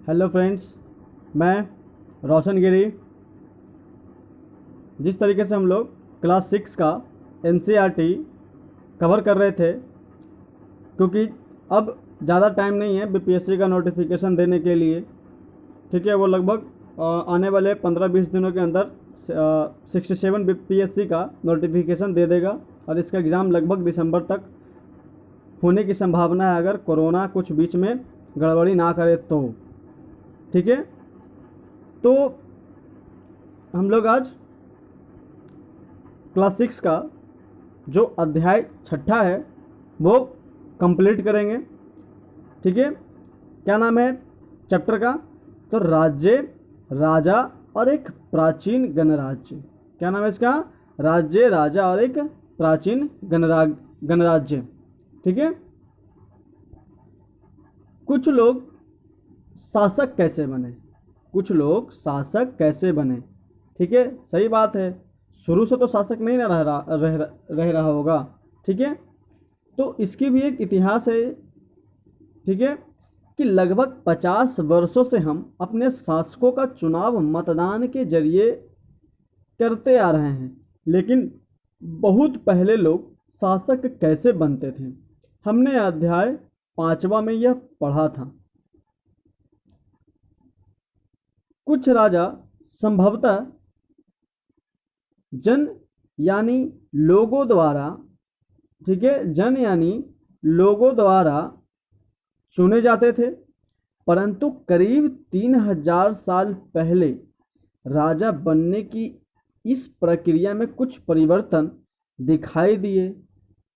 Hello friends, मैं रोशन गिरी। जिस तरीके से हम लोग क्लास 6 का एनसीईआरटी कवर कर रहे थे, क्योंकि अब ज़्यादा टाइम नहीं है बीपीएससी का नोटिफिकेशन देने के लिए। ठीक है, वो लगभग आने वाले 15-20 दिनों के अंदर 67 बीपीएससी का नोटिफिकेशन दे देगा और इसका एग्ज़ाम लगभग दिसंबर तक होने की संभावना है, अगर कोरोना कुछ बीच में गड़बड़ी ना करे तो। ठीक है, तो हम लोग आज क्लास 6 का जो अध्याय 6 है वो कंप्लीट करेंगे। ठीक है, क्या नाम है चैप्टर का? तो राज्य, राजा और एक प्राचीन गणराज्य। क्या नाम है इसका? राज्य, राजा और एक प्राचीन गणराज्य। ठीक है, कुछ लोग शासक कैसे बने? कुछ लोग शासक कैसे बने? ठीक है, सही बात है, शुरू से तो शासक नहीं ना रह रहा होगा। ठीक है, तो इसकी भी एक इतिहास है। ठीक है, कि लगभग 50 वर्षों से हम अपने शासकों का चुनाव मतदान के जरिए करते आ रहे हैं, लेकिन बहुत पहले लोग शासक कैसे बनते थे, हमने अध्याय 5वां में यह पढ़ा था। कुछ राजा संभवतः जन यानी लोगों द्वारा, ठीक है, जन यानी लोगों द्वारा चुने जाते थे, परंतु करीब 3000 साल पहले राजा बनने की इस प्रक्रिया में कुछ परिवर्तन दिखाई दिए।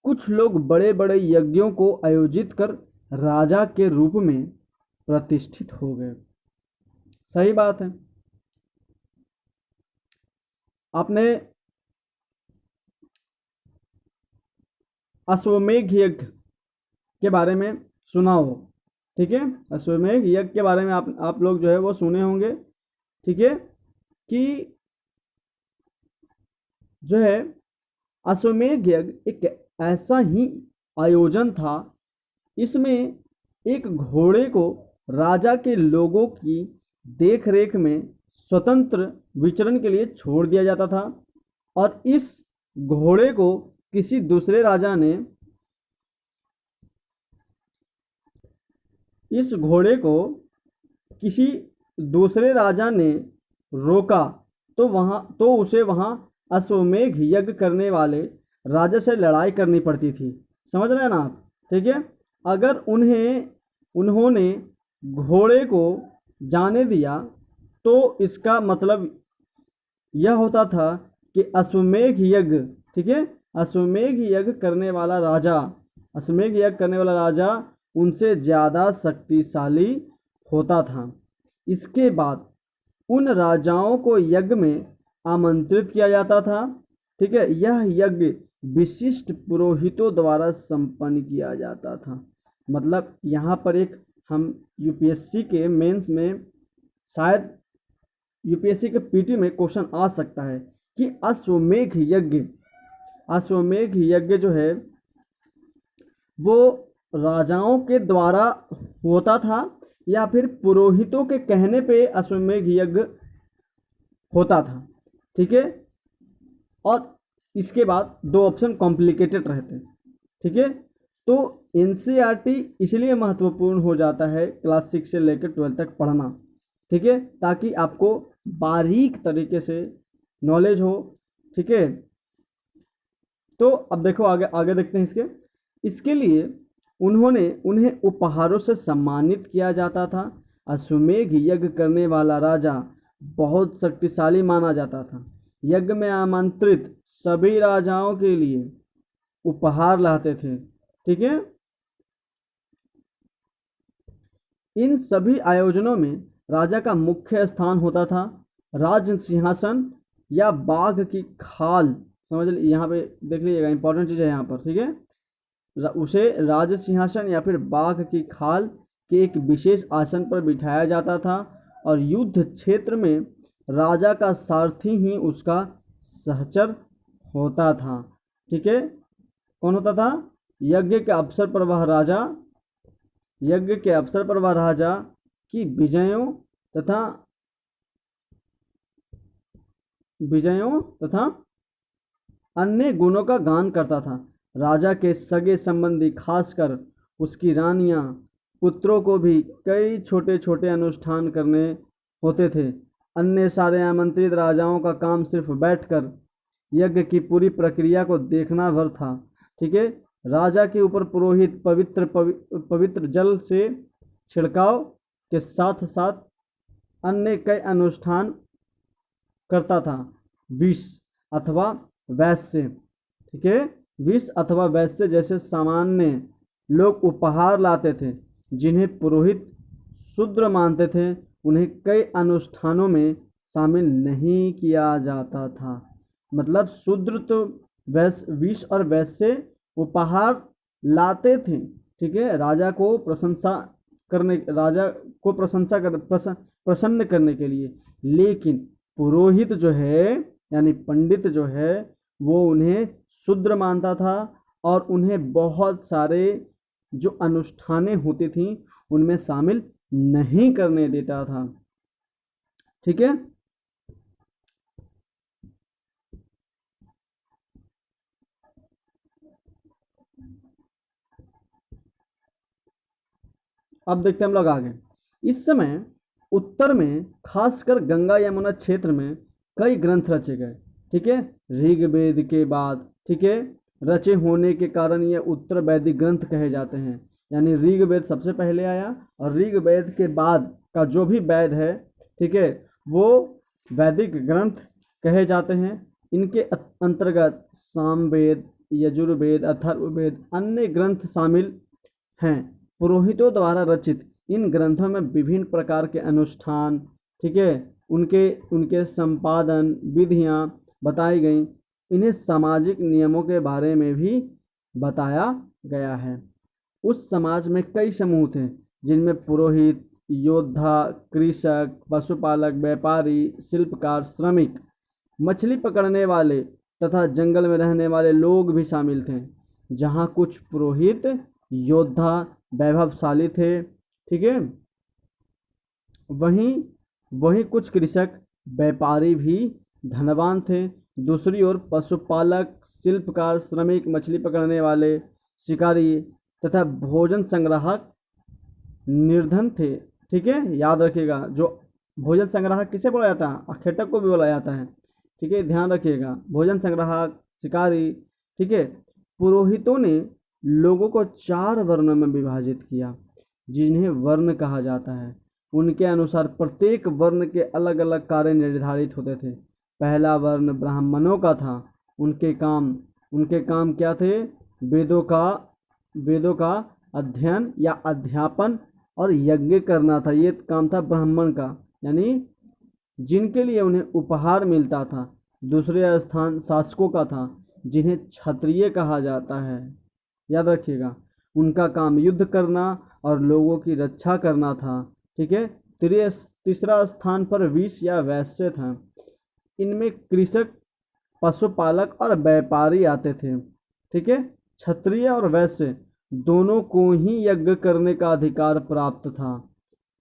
कुछ लोग बड़े बड़े यज्ञों को आयोजित कर राजा के रूप में प्रतिष्ठित हो गए। सही बात है, आपने अश्वमेध यज्ञ के बारे में सुना हो। ठीक है, अश्वमेध यज्ञ के बारे में आप लोग जो है वो सुने होंगे। ठीक है, कि जो है अश्वमेध यज्ञ एक ऐसा ही आयोजन था, इसमें एक घोड़े को राजा के लोगों की देख रेख में स्वतंत्र विचरण के लिए छोड़ दिया जाता था, और इस घोड़े को किसी दूसरे राजा ने इस घोड़े को किसी दूसरे राजा ने रोका तो उसे वहां अश्वमेध यज्ञ करने वाले राजा से लड़ाई करनी पड़ती थी। समझ रहे हैं ना आप? ठीक है, अगर उन्होंने घोड़े को जाने दिया तो इसका मतलब यह होता था कि अश्वमेध यज्ञ, ठीक है, अश्वमेध यज्ञ करने वाला राजा उनसे ज़्यादा शक्तिशाली होता था। इसके बाद उन राजाओं को यज्ञ में आमंत्रित किया जाता था। ठीक है, यह यज्ञ विशिष्ट पुरोहितों द्वारा संपन्न किया जाता था। मतलब यहाँ पर एक हम यूपीएससी के मेंस में, शायद यूपीएससी के पीटी में क्वेश्चन आ सकता है कि अश्वमेध यज्ञ जो है वो राजाओं के द्वारा होता था या फिर पुरोहितों के कहने पे अश्वमेध यज्ञ होता था। ठीक है, और इसके बाद दो ऑप्शन कॉम्प्लिकेटेड रहते हैं। ठीक है, तो एनसीईआरटी इसलिए महत्वपूर्ण हो जाता है क्लास 6 से लेकर 12 तक पढ़ना। ठीक है, ताकि आपको बारीक तरीके से नॉलेज हो। ठीक है, तो अब देखो आगे देखते हैं। इसके लिए उन्हें उपहारों से सम्मानित किया जाता था। अश्वमेध यज्ञ करने वाला राजा बहुत शक्तिशाली माना जाता था। यज्ञ में आमंत्रित सभी राजाओं के लिए उपहार लाते थे। ठीक है, इन सभी आयोजनों में राजा का मुख्य स्थान होता था राज सिंहासन या बाघ की खाल। समझ लीजिए, यहाँ पे देख लीजिएगा, इंपॉर्टेंट चीज़ है यहाँ पर। ठीक है, उसे राज सिंहासन या फिर बाघ की खाल के एक विशेष आसन पर बिठाया जाता था, और युद्ध क्षेत्र में राजा का सारथी ही उसका सहचर होता था। ठीक है, कौन होता था? यज्ञ के अवसर पर वह राजा कि तथा विजयों तथा अन्य गुणों का गान करता था। राजा के सगे संबंधी, खासकर उसकी रानियां, पुत्रों को भी कई छोटे छोटे अनुष्ठान करने होते थे। अन्य सारे आमंत्रित राजाओं का काम सिर्फ बैठकर यज्ञ की पूरी प्रक्रिया को देखना भर था। ठीक है। राजा के ऊपर पुरोहित पवित्र जल से छिड़काव के साथ साथ अन्य कई अनुष्ठान करता था। विष अथवा वैश्य, ठीक है, विष अथवा वैश्य जैसे सामान्य लोग उपहार लाते थे, जिन्हें पुरोहित शूद्र मानते थे, उन्हें कई अनुष्ठानों में शामिल नहीं किया जाता था। मतलब शूद्र तो विष और वैश्य उपहार लाते थे, ठीक है, राजा को प्रसन्न करने के लिए, लेकिन पुरोहित जो है यानी पंडित जो है वो उन्हें शूद्र मानता था और उन्हें बहुत सारे जो अनुष्ठानें होती थी उनमें शामिल नहीं करने देता था। ठीक है। अब देखते हैं हम लोग आगे। इस समय उत्तर में खासकर गंगा यमुना क्षेत्र में कई ग्रंथ रचे गए। ठीक है। ऋग्वेद के बाद, ठीक है, रचे होने के कारण ये उत्तर वैदिक ग्रंथ कहे जाते हैं। यानी ऋग्वेद सबसे पहले आया और ऋग्वेद के बाद का जो भी वेद है, ठीक है, वो वैदिक ग्रंथ कहे जाते हैं। इनके अंतर्गत सामवेद, यजुर्वेद, अथर्ववेद, अन्य ग्रंथ शामिल हैं। पुरोहितों द्वारा रचित इन ग्रंथों में विभिन्न प्रकार के अनुष्ठान, ठीक है, उनके संपादन विधियां बताई गई। इन्हें सामाजिक नियमों के बारे में भी बताया गया है। उस समाज में कई समूह थे, जिनमें पुरोहित, योद्धा, कृषक, पशुपालक, व्यापारी, शिल्पकार, श्रमिक, मछली पकड़ने वाले तथा जंगल में रहने वाले लोग भी शामिल थे। जहाँ कुछ पुरोहित, योद्धा वैभवशाली थे, ठीक है, वहीं कुछ कृषक, व्यापारी भी धनवान थे। दूसरी ओर पशुपालक, शिल्पकार, श्रमिक, मछली पकड़ने वाले, शिकारी तथा भोजन संग्राहक निर्धन थे। ठीक है, याद रखिएगा, जो भोजन संग्राहक किसे बोला जाता है? आखेटक को भी बोला जाता है। ठीक है, ध्यान रखिएगा, भोजन संग्राहक, शिकारी। ठीक है। पुरोहितों ने लोगों को 4 वर्णों में विभाजित किया, जिन्हें वर्ण कहा जाता है। उनके अनुसार प्रत्येक वर्ण के अलग अलग कार्य निर्धारित होते थे। पहला वर्ण ब्राह्मणों का था। उनके काम क्या थे? वेदों का अध्ययन या अध्यापन और यज्ञ करना था। ये काम था ब्राह्मण का, यानी जिनके लिए उन्हें उपहार मिलता था। दूसरे स्थान शासकों का था, जिन्हें क्षत्रिय कहा जाता है। याद रखिएगा, उनका काम युद्ध करना और लोगों की रक्षा करना था। ठीक है। तीसरा स्थान पर विष या वैश्य था। इनमें कृषक, पशुपालक और व्यापारी आते थे। ठीक है। क्षत्रिय और वैश्य दोनों को ही यज्ञ करने का अधिकार प्राप्त था।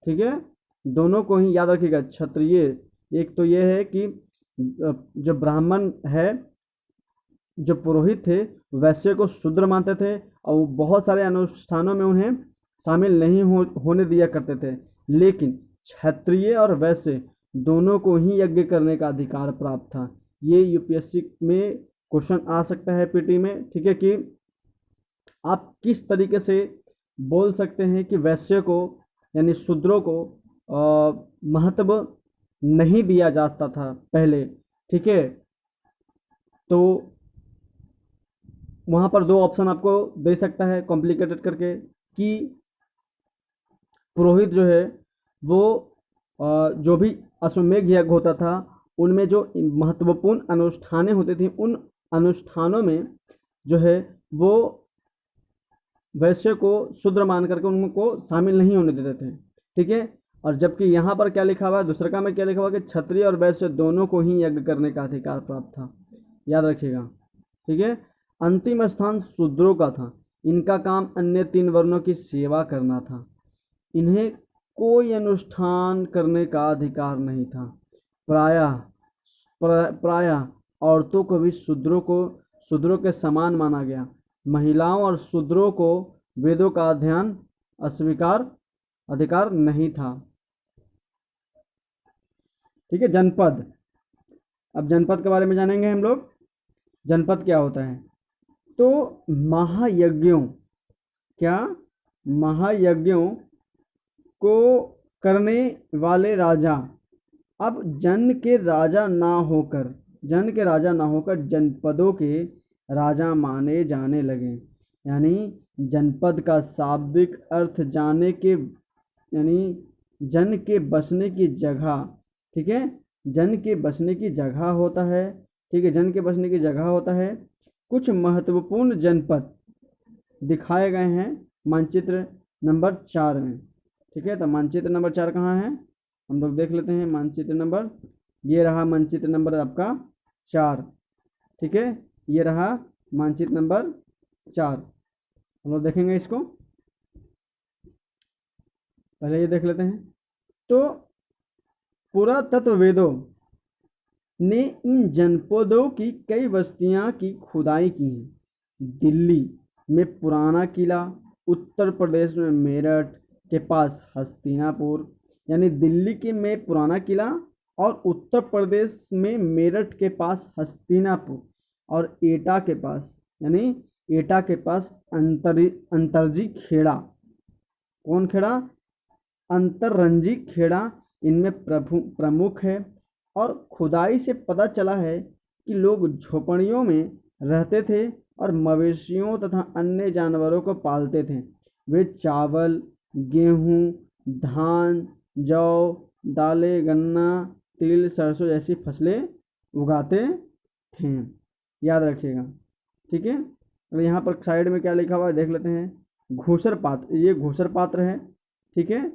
ठीक है, दोनों को ही। याद रखिएगा, क्षत्रिय एक तो ये है कि जो ब्राह्मण है, जो पुरोहित थे, वैश्य को शूद्र मानते थे और बहुत सारे अनुष्ठानों में उन्हें शामिल नहीं होने दिया करते थे। लेकिन क्षत्रिय और वैश्य दोनों को ही यज्ञ करने का अधिकार प्राप्त था। ये यूपीएससी में क्वेश्चन आ सकता है पीटी में। ठीक है, कि आप किस तरीके से बोल सकते हैं कि वैश्य को यानी शूद्रों को महत्व नहीं दिया जाता था पहले। ठीक है, तो वहाँ पर 2 ऑप्शन आपको दे सकता है कॉम्प्लिकेटेड करके, कि पुरोहित जो है वो जो भी अश्वमेध यज्ञ होता था उनमें जो महत्वपूर्ण अनुष्ठानें होती थी, उन अनुष्ठानों में जो है वो वैश्य को शूद्र मान करके उनको शामिल नहीं होने देते थे। ठीक है, और जबकि यहाँ पर क्या लिखा हुआ है, दूसरा में क्या लिखा हुआ है कि क्षत्रिय और वैश्य दोनों को ही यज्ञ करने का अधिकार प्राप्त था। याद रखिएगा। ठीक है। अंतिम स्थान शूद्रों का था। इनका काम अन्य 3 वर्णों की सेवा करना था। इन्हें कोई अनुष्ठान करने का अधिकार नहीं था। प्रायः औरतों को भी शूद्रों के समान माना गया। महिलाओं और शूद्रों को वेदों का अध्ययन अस्वीकार अधिकार नहीं था। ठीक है। जनपद, अब जनपद के बारे में जानेंगे हम लोग। जनपद क्या होता है? तो महायज्ञों को करने वाले राजा अब जन के राजा ना होकर जनपदों के राजा माने जाने लगे। यानी जनपद का शाब्दिक अर्थ यानी जन के बसने की जगह। ठीक है, जन के बसने की जगह होता है। ठीक है, जन के बसने की जगह होता है। कुछ महत्वपूर्ण जनपद दिखाए गए हैं मानचित्र नंबर 4 में। ठीक है, तो मानचित्र नंबर 4 कहाँ है, हम लोग देख लेते हैं। मानचित्र नंबर, ये रहा मानचित्र नंबर आपका 4। ठीक है, ये रहा मानचित्र नंबर 4। हम लोग देखेंगे इसको, पहले ये देख लेते हैं। तो पुरातत्ववेदों ने इन जनपदों की कई बस्तियां की खुदाई की हैं। दिल्ली में पुराना किला, उत्तर प्रदेश में मेरठ के पास हस्तिनापुर, यानी दिल्ली के में पुराना किला और उत्तर प्रदेश में मेरठ के पास हस्तिनापुर, और एटा के पास, यानी एटा के पास अंतरजी खेड़ा। कौन खेड़ा? अंतररंजी खेड़ा इनमें प्रमुख है। और खुदाई से पता चला है कि लोग झोपड़ियों में रहते थे और मवेशियों तथा अन्य जानवरों को पालते थे। वे चावल, गेहूं, धान, जौ, दालें, गन्ना, तिल, सरसों जैसी फसलें उगाते थे। याद रखिएगा। ठीक है, अब यहाँ पर साइड में क्या लिखा हुआ है देख लेते हैं। घूसर पात्र, ये घूसर पात्र है। ठीक है,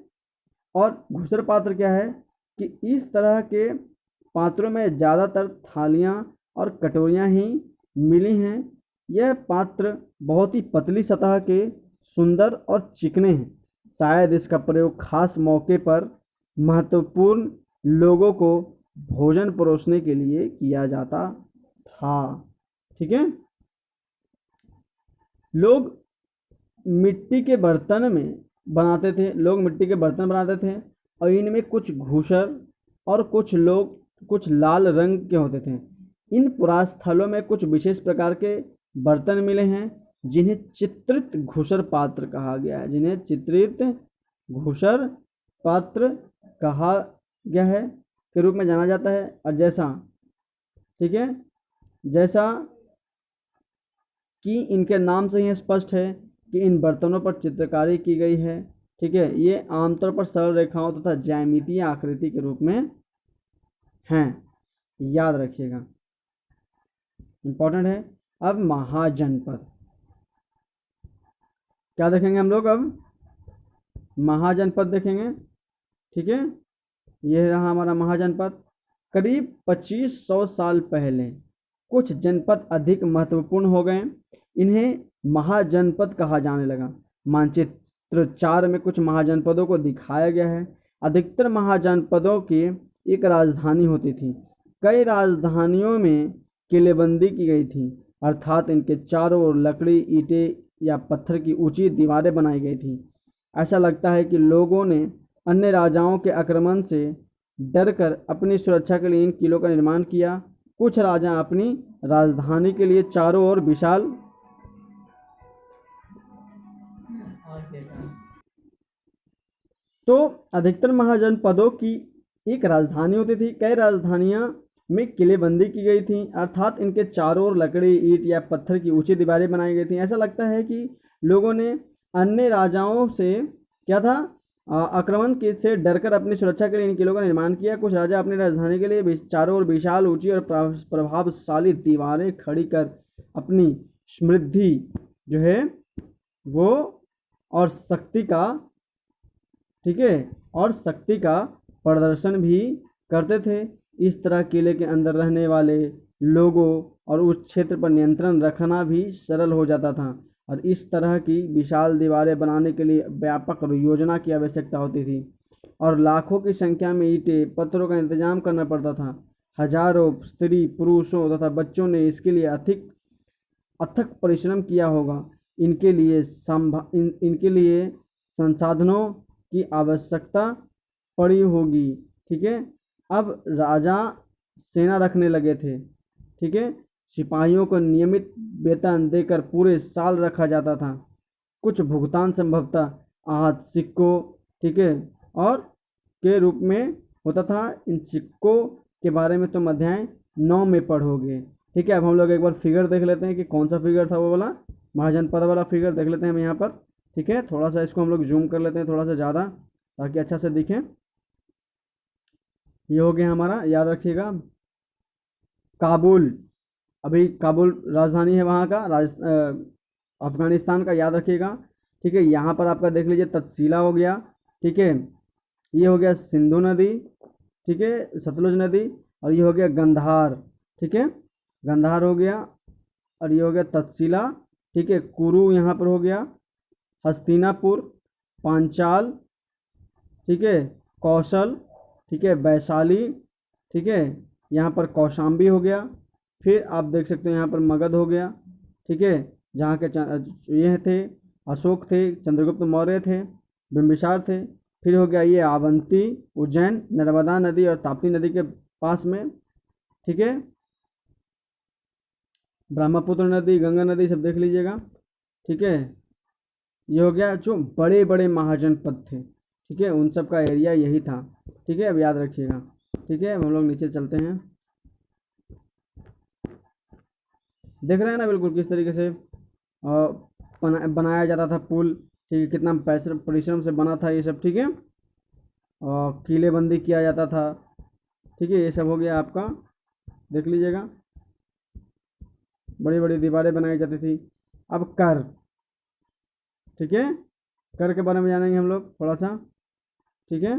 और घूसर पात्र क्या है कि इस तरह के पात्रों में ज़्यादातर थालियाँ और कटोरियाँ ही मिली हैं। यह पात्र बहुत ही पतली सतह के, सुंदर और चिकने हैं। शायद इसका प्रयोग खास मौके पर महत्वपूर्ण लोगों को भोजन परोसने के लिए किया जाता था। ठीक है, लोग मिट्टी के बर्तन बनाते थे और इनमें कुछ घूसर और कुछ लाल रंग के होते थे। इन पुरास्थलों में कुछ विशेष प्रकार के बर्तन मिले हैं जिन्हें चित्रित घूसर पात्र कहा गया है, के रूप में जाना जाता है। और जैसा कि इनके नाम से ही स्पष्ट है कि इन बर्तनों पर चित्रकारी की गई है। ठीक है, ये आमतौर पर सरल रेखाओं तथा ज्यामितीय आकृति के रूप में हैं। याद रखिएगा, इंपॉर्टेंट है। अब महाजनपद क्या देखेंगे हम लोग? अब महाजनपद देखेंगे। ठीक है, यह रहा हमारा महाजनपद। करीब 2500 साल पहले कुछ जनपद अधिक महत्वपूर्ण हो गए, इन्हें महाजनपद कहा जाने लगा। मानचित्र 4 में कुछ महाजनपदों को दिखाया गया है। अधिकतर महाजनपदों की एक राजधानी होती थी। कई राजधानियों में किलेबंदी की गई थी, अर्थात इनके चारों ओर लकड़ी, ईंटें या पत्थर की ऊंची दीवारें बनाई गई थी। ऐसा लगता है कि लोगों ने अन्य राजाओं के आक्रमण से डरकर अपनी सुरक्षा के लिए इन किलों का निर्माण किया। कुछ राजा अपनी राजधानी के लिए चारों ओर विशाल तो अधिकतर महाजनपदों की एक राजधानी होती थी। कई राजधानियां में किलेबंदी की गई थी, अर्थात इनके चारों ओर लकड़ी, ईंट या पत्थर की ऊंची दीवारें बनाई गई थी। ऐसा लगता है कि लोगों ने अन्य राजाओं से क्या था, आक्रमण से डरकर अपनी सुरक्षा के लिए इन किलों का निर्माण किया। कुछ राजा अपनी राजधानी के लिए चारों ओर विशाल, ऊंची और प्रभावशाली दीवारें खड़ी कर अपनी समृद्धि जो है वो और शक्ति का, ठीक है, और शक्ति का प्रदर्शन भी करते थे। इस तरह किले के अंदर रहने वाले लोगों और उस क्षेत्र पर नियंत्रण रखना भी सरल हो जाता था, और इस तरह की विशाल दीवारें बनाने के लिए व्यापक योजना की आवश्यकता होती थी। और लाखों की संख्या में ईंटें पत्थरों का इंतजाम करना पड़ता था। हजारों स्त्री पुरुषों तथा बच्चों ने इसके लिए अथक परिश्रम किया होगा। इनके लिए संसाधनों की आवश्यकता पड़ी होगी। ठीक है। अब राजा सेना रखने लगे थे। ठीक है। सिपाहियों को नियमित वेतन देकर पूरे साल रखा जाता था। कुछ भुगतान संभवतः आहत सिक्कों, ठीक है, और के रूप में होता था। इन सिक्कों के बारे में तुम अध्याय 9 में पढ़ोगे। ठीक है। अब हम लोग एक बार फिगर देख लेते हैं कि कौन सा फिगर था वो वाला, महाजनपद वाला फिगर देख लेते हैं हम यहाँ पर। ठीक है। थोड़ा सा इसको हम लोग जूम कर लेते हैं थोड़ा सा ज़्यादा, ताकि अच्छा से दिखे। ये हो गया हमारा, याद रखिएगा, काबुल। अभी काबुल राजधानी है वहाँ का, अफगानिस्तान का, याद रखिएगा। ठीक है। यहाँ पर आपका देख लीजिए तक्षशिला हो गया। ठीक है। ये हो गया सिंधु नदी, ठीक है, सतलुज नदी, और ये हो गया गंधार। ठीक है। गंधार हो गया, और ये हो गया तक्षशिला। ठीक है। कुरु यहाँ पर हो गया, हस्तिनापुर, पांचाल, ठीक है, कौशल, ठीक है, वैशाली, ठीक है, यहाँ पर कौशाम्बी हो गया। फिर आप देख सकते हैं यहाँ पर मगध हो गया। ठीक है। जहाँ के ये थे अशोक थे, चंद्रगुप्त मौर्य थे, बिंबिसार थे। फिर हो गया ये अवंती, उज्जैन, नर्मदा नदी और ताप्ती नदी के पास में। ठीक है। ब्रह्मपुत्र नदी, गंगा नदी, सब देख लीजिएगा। ठीक है। ये हो गया जो बड़े बड़े महाजनपद थे। ठीक है। उन सब का एरिया यही था। ठीक है। अब याद रखिएगा। ठीक है। हम लोग नीचे चलते हैं। देख रहे हैं ना बिल्कुल किस तरीके से बनाया जाता था पुल। ठीक है। कितना पैसे परिश्रम से बना था ये सब। ठीक है। और किलेबंदी किया जाता था। ठीक है। ये सब हो गया आपका, देख लीजिएगा। बड़ी बड़ी दीवारें बनाई जाती थी। अब कर, ठीक है, कर के बारे में जानेंगे हम लोग थोड़ा सा। ठीक है।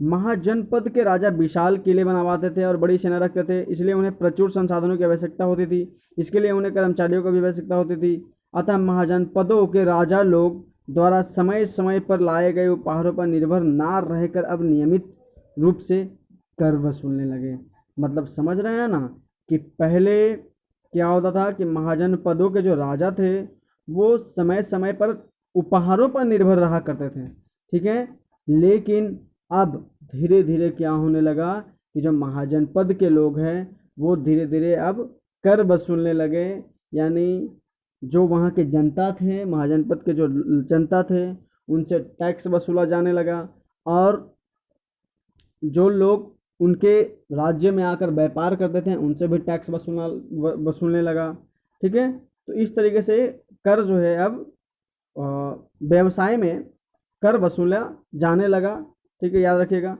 महाजनपद के राजा विशाल किले बनवाते थे और बड़ी सेना रखते थे, इसलिए उन्हें प्रचुर संसाधनों की आवश्यकता होती थी। इसके लिए उन्हें कर्मचारियों की भी आवश्यकता होती थी। अतः महाजनपदों के राजा लोग द्वारा समय समय पर लाए गए उपहारों पर निर्भर ना रहकर अब नियमित रूप से कर वसूलने लगे। मतलब समझ रहे हैं ना कि पहले क्या होता था कि महाजनपदों के जो राजा थे वो समय समय पर उपहारों पर निर्भर रहा करते थे। ठीक है। लेकिन अब धीरे धीरे क्या होने लगा कि जो महाजनपद के लोग हैं वो धीरे धीरे अब कर वसूलने लगे। यानी जो वहाँ के जनता थे, महाजनपद के जो जनता थे, उनसे टैक्स वसूला जाने लगा। और जो लोग उनके राज्य में आकर व्यापार करते थे उनसे भी टैक्स वसूलने लगा। ठीक है। तो इस तरीके से कर जो है अब व्यवसाय में कर वसूला जाने लगा। ठीक है। याद रखिएगा।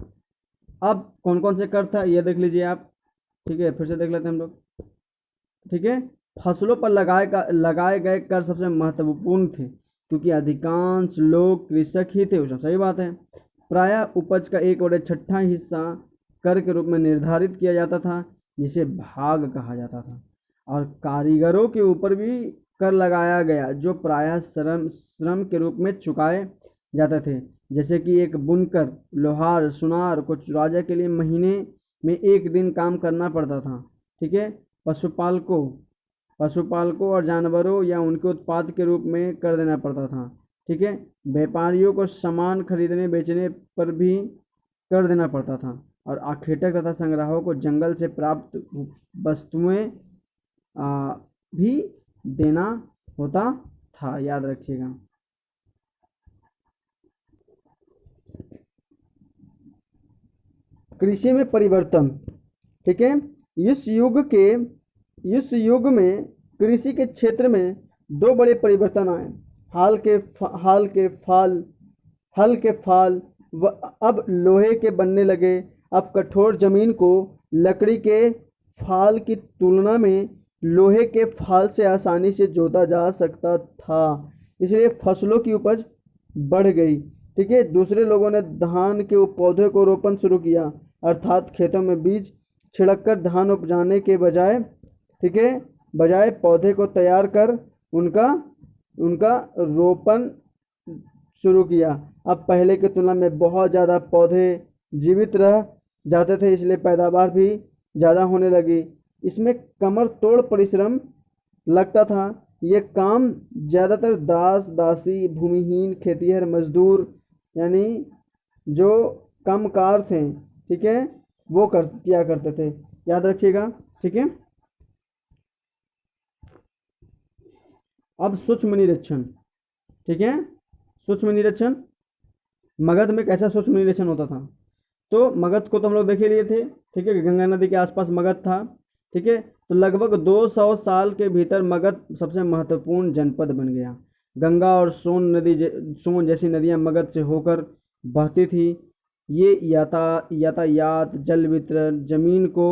अब कौन कौन से कर था ये देख लीजिए आप। ठीक है। फिर से देख लेते हैं हम लोग। ठीक है। फसलों पर लगाए गए कर सबसे महत्वपूर्ण थे, क्योंकि अधिकांश लोग कृषक ही थे। उसमें सही बात है। प्रायः उपज का 1/6 हिस्सा कर के रूप में निर्धारित किया जाता था, जिसे भाग कहा जाता था। और कारीगरों के ऊपर भी कर लगाया गया, जो प्रायः श्रम के रूप में चुकाए जाते थे। जैसे कि एक बुनकर, लोहार, सुनार को राजा के लिए महीने में 1 दिन काम करना पड़ता था। ठीक है। पशुपालकों और जानवरों या उनके उत्पाद के रूप में कर देना पड़ता था। ठीक है। व्यापारियों को सामान खरीदने बेचने पर भी कर देना पड़ता था। और आखेटक तथा संग्राहकों को जंगल से प्राप्त वस्तुएं भी देना होता था। याद रखिएगा। कृषि में परिवर्तन। ठीक है। इस युग में कृषि के क्षेत्र में 2 बड़े परिवर्तन आए। हल के फाल अब लोहे के बनने लगे। अब कठोर जमीन को लकड़ी के फाल की तुलना में लोहे के फाल से आसानी से जोता जा सकता था, इसलिए फसलों की उपज बढ़ गई। ठीक है। दूसरे लोगों ने धान के पौधे को रोपण शुरू किया, अर्थात खेतों में बीज छिड़ककर धान उपजाने के बजाय, ठीक है, बजाय पौधे को तैयार कर उनका रोपण शुरू किया। अब पहले की तुलना में बहुत ज़्यादा पौधे जीवित रह जाते थे, इसलिए पैदावार भी ज़्यादा होने लगी। इसमें कमर तोड़ परिश्रम लगता था। ये काम ज़्यादातर दास दासी, भूमिहीन, खेतिहर मजदूर, यानी जो कमकार थे, ठीक है, वो किया करते थे। याद रखिएगा, ठीक है। अब सूक्ष्म निरीक्षण, ठीक है। सूक्ष्म निरीक्षण, मगध में कैसा सूक्ष्म निरीक्षण होता था। तो मगध को तो हम लोग देख ही लिए थे, ठीक है, गंगा नदी के आसपास मगध था, ठीक है। तो लगभग 200 साल के भीतर मगध सबसे महत्वपूर्ण जनपद बन गया। गंगा और सोन जैसी नदियां मगध से होकर बहती थी। ये यातायात, जल वितरण, जमीन को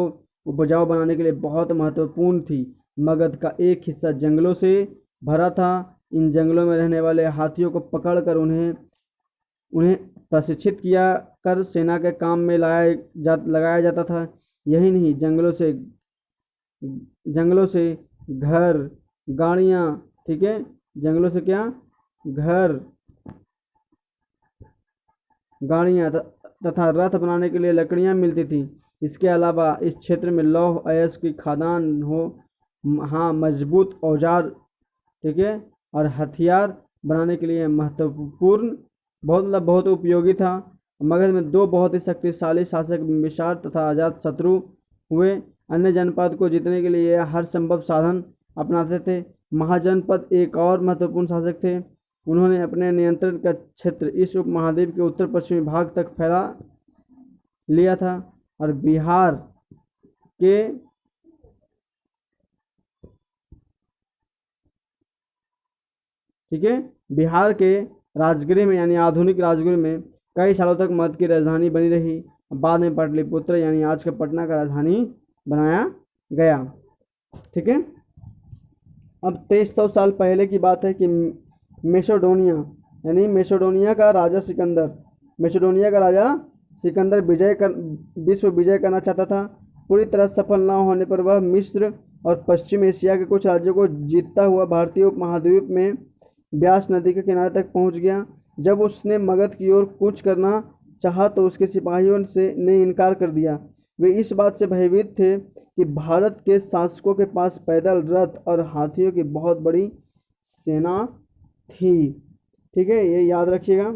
उपजाऊ बनाने के लिए बहुत महत्वपूर्ण थी। मगध का एक हिस्सा जंगलों से भरा था। इन जंगलों में रहने वाले हाथियों को पकड़कर उन्हें प्रशिक्षित किया कर सेना के काम में लगाया जाता था। यही नहीं, जंगलों से घर, गाड़ियाँ, ठीक है, जंगलों से क्या, घर, गाड़ियाँ तथा रथ बनाने के लिए लकड़ियाँ मिलती थी। इसके अलावा इस क्षेत्र में लौह अयस्क की खदान हो, हाँ, मजबूत औजार, ठीक है, और हथियार बनाने के लिए महत्वपूर्ण, बहुत उपयोगी था। मगध में 2 बहुत ही शक्तिशाली शासक बिम्बिसार तथा अजातशत्रु हुए। अन्य जनपद को जीतने के लिए हर संभव साधन अपनाते थे। महाजनपद एक और महत्वपूर्ण शासक थे। उन्होंने अपने नियंत्रण का क्षेत्र इस उपमहाद्वीप के उत्तर पश्चिमी भाग तक फैला लिया था और बिहार के ठीक है, बिहार के राजगृह में, यानी आधुनिक राजगृह में कई सालों तक मगध की राजधानी बनी रही। बाद में पाटलिपुत्र, यानी आज के पटना का राजधानी बनाया गया, ठीक है। अब 2300 साल पहले की बात है कि मेसिडोनिया, यानी मेसिडोनिया का राजा सिकंदर विश्व विजय करना चाहता था। पूरी तरह सफल न होने पर वह मिस्र और पश्चिम एशिया के कुछ राज्यों को जीतता हुआ भारतीय उपमहाद्वीप में ब्यास नदी के किनारे तक पहुंच गया। जब उसने मगध की ओर कूच करना चाहा तो उसके सिपाहियों ने इनकार कर दिया। वे इस बात से भयभीत थे कि भारत के शासकों के पास पैदल, रथ और हाथियों की बहुत बड़ी सेना थी, ठीक है, ये याद रखिएगा।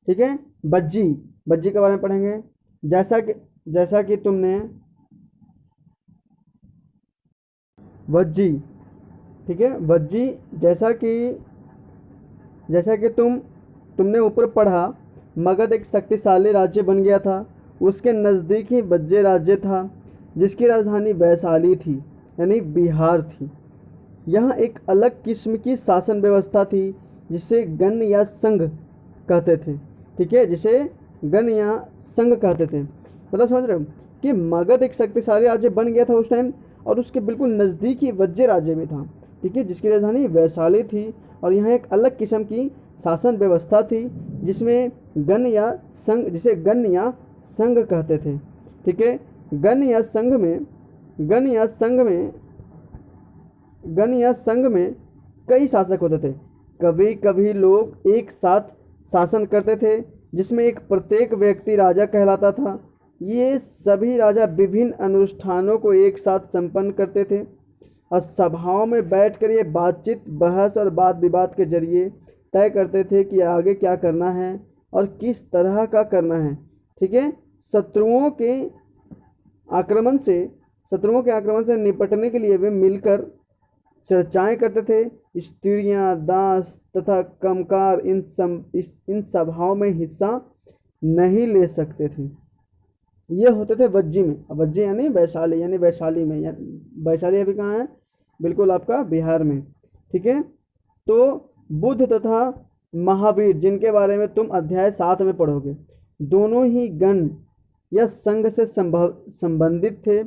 ठीक है, बज्जी के बारे में पढ़ेंगे। जैसा कि तुमने वज्जी, ठीक है, वज्जी, जैसा कि तुमने ऊपर पढ़ा, मगध एक शक्तिशाली राज्य बन गया था। उसके नज़दीक ही वज्जे राज्य था जिसकी राजधानी वैशाली थी, यानी बिहार थी। यहाँ एक अलग किस्म की शासन व्यवस्था थी जिसे गण या संघ कहते थे, ठीक है, जिसे गण या संघ कहते थे। मतलब समझ रहे हो कि मगध एक शक्तिशाली राज्य बन गया था उस टाइम, और उसके बिल्कुल नज़दीक ही वज्जे राज्य भी था, ठीक है, जिसकी राजधानी वैशाली थी। और यहाँ एक अलग किस्म की शासन व्यवस्था थी जिसे गण या संघ कहते थे, ठीक है। गण या संघ में कई शासक होते थे। कभी कभी लोग एक साथ शासन करते थे जिसमें एक प्रत्येक व्यक्ति राजा कहलाता था। ये सभी राजा विभिन्न अनुष्ठानों को एक साथ संपन्न करते थे और सभाओं में बैठकर ये बातचीत, बहस और वाद विवाद के जरिए तय करते थे कि आगे क्या करना है और किस तरह का करना है, ठीक है। शत्रुओं के आक्रमण से निपटने के लिए वे मिलकर चर्चाएं करते थे। स्त्रियां, दास तथा कमकार इन सभाओं में हिस्सा नहीं ले सकते थे। ये होते थे वज्जी में। वज्जी यानी वैशाली में, वैशाली अभी कहाँ है, बिल्कुल आपका बिहार में, ठीक है। तो बुद्ध तथा महावीर, जिनके बारे में तुम अध्याय 7 में पढ़ोगे, दोनों ही गण या संघ से संबंधित थे।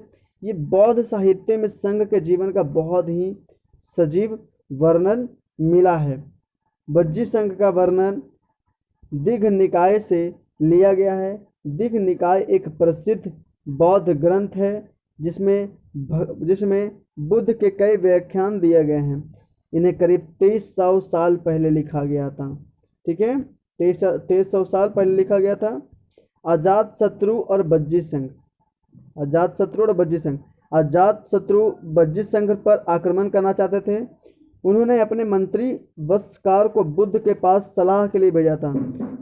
ये बौद्ध साहित्य में संघ के जीवन का बहुत ही सजीव वर्णन मिला है। वज्जी संघ का वर्णन दीघ निकाय से लिया गया है। दीघ निकाय एक प्रसिद्ध बौद्ध ग्रंथ है जिसमें जिसमें बुद्ध के कई व्याख्यान दिए गए हैं। इन्हें करीब 2300 साल पहले लिखा गया था। ठीक है, 2300 साल पहले लिखा गया था। अजातशत्रु और बज्जी संघ, अजातशत्रु और बज्जी संघ, अजातशत्रु बज्जी संघ पर आक्रमण करना चाहते थे। उन्होंने अपने मंत्री वस्कार को बुद्ध के पास सलाह के लिए भेजा था।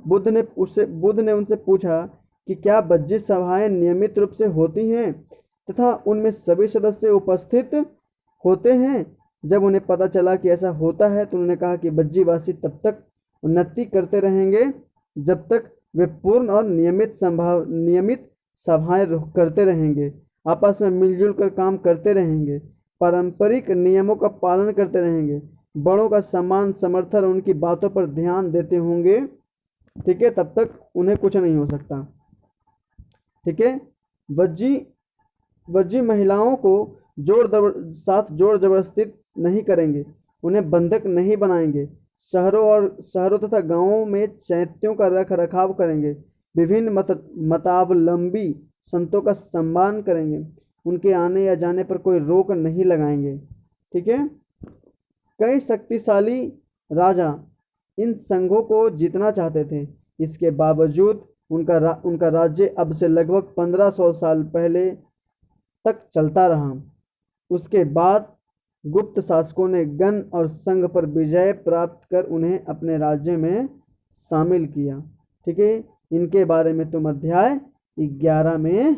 बुद्ध ने उनसे पूछा कि क्या बज्जी सभाएं नियमित रूप से होती हैं तथा उनमें सभी सदस्य उपस्थित होते हैं। जब उन्हें पता चला कि ऐसा होता है तो उन्होंने कहा कि बज्जीवासी तब तक उन्नति करते रहेंगे जब तक वे पूर्ण और नियमित सभाएं करते रहेंगे, आपस में मिलजुल कर काम करते रहेंगे, पारंपरिक नियमों का पालन करते रहेंगे, बड़ों का सम्मान समर्थन उनकी बातों पर ध्यान देते होंगे। ठीक है, तब तक उन्हें कुछ नहीं हो सकता। ठीक है, वज्जी महिलाओं को जोर जबरदस्ती नहीं करेंगे, उन्हें बंधक नहीं बनाएंगे, शहरों तथा गांवों में चैत्यों का रख रखाव करेंगे, विभिन्न मतावलंबी संतों का सम्मान करेंगे, उनके आने या जाने पर कोई रोक नहीं लगाएंगे। ठीक है, कई शक्तिशाली राजा इन संघों को जीतना चाहते थे। इसके बावजूद उनका राज्य अब से लगभग 1500 साल पहले तक चलता रहा। उसके बाद गुप्त शासकों ने गण और संघ पर विजय प्राप्त कर उन्हें अपने राज्य में शामिल किया। ठीक है, इनके बारे में तुम अध्याय 11 में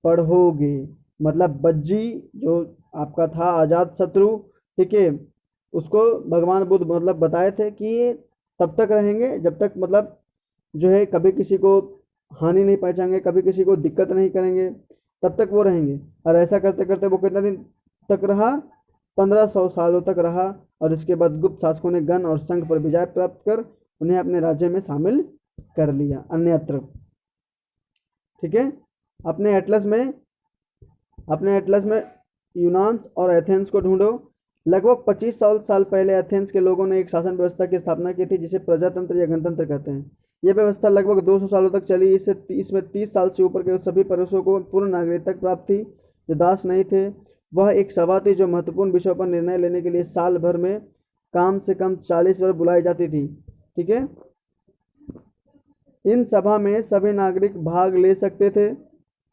पढ़ोगे। मतलब बज्जी जो आपका था अजातशत्रु, ठीक है, उसको भगवान बुद्ध मतलब बताए थे कि ये तब तक रहेंगे जब तक मतलब जो है कभी किसी को हानि नहीं पहुंचाएंगे, कभी किसी को दिक्कत नहीं करेंगे, तब तक वो रहेंगे। और ऐसा करते करते वो कितना दिन तक रहा, 1500 सालों तक रहा। और इसके बाद गुप्त शासकों ने गण और संघ पर विजय प्राप्त कर उन्हें अपने राज्य में शामिल कर लिया अन्यत्र। ठीक है, अपने एटलस में यूनान और एथेंस को ढूंढो। लगभग 25 साल पहले एथेंस के लोगों ने एक शासन व्यवस्था की स्थापना की थी जिसे प्रजातंत्र या गणतंत्र कहते हैं। यह व्यवस्था लगभग 200 सालों तक चली। इसमें 30 साल से ऊपर के सभी पुरुषों को पूर्ण नागरिकता प्राप्त थी जो दास नहीं थे। वह एक सभा थी जो महत्वपूर्ण विषयों पर निर्णय लेने के लिए साल भर में कम से कम 40 बार बुलाई जाती थी। ठीक है, इन सभा में सभी नागरिक भाग ले सकते थे।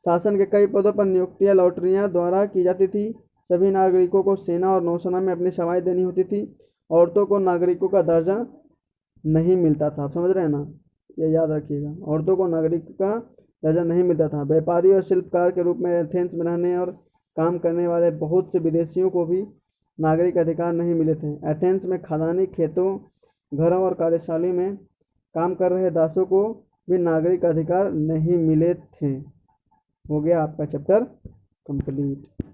शासन के कई पदों पर नियुक्तियां लॉटरियां द्वारा की जाती थी। सभी नागरिकों को सेना और नौसेना में अपनी सेवाएं देनी होती थी। औरतों को नागरिकों का दर्जा नहीं मिलता था। आप समझ रहे हैं ना, ये याद रखिएगा, औरतों को नागरिक का दर्जा नहीं मिलता था। व्यापारी और शिल्पकार के रूप में एथेंस में रहने और काम करने वाले बहुत से विदेशियों को भी नागरिक अधिकार नहीं मिले थे। एथेंस में खदानी, खेतों, घरों और कार्यशाला में काम कर रहे दासों को भी नागरिक अधिकार नहीं मिले थे। हो गया आपका चैप्टर कंप्लीट।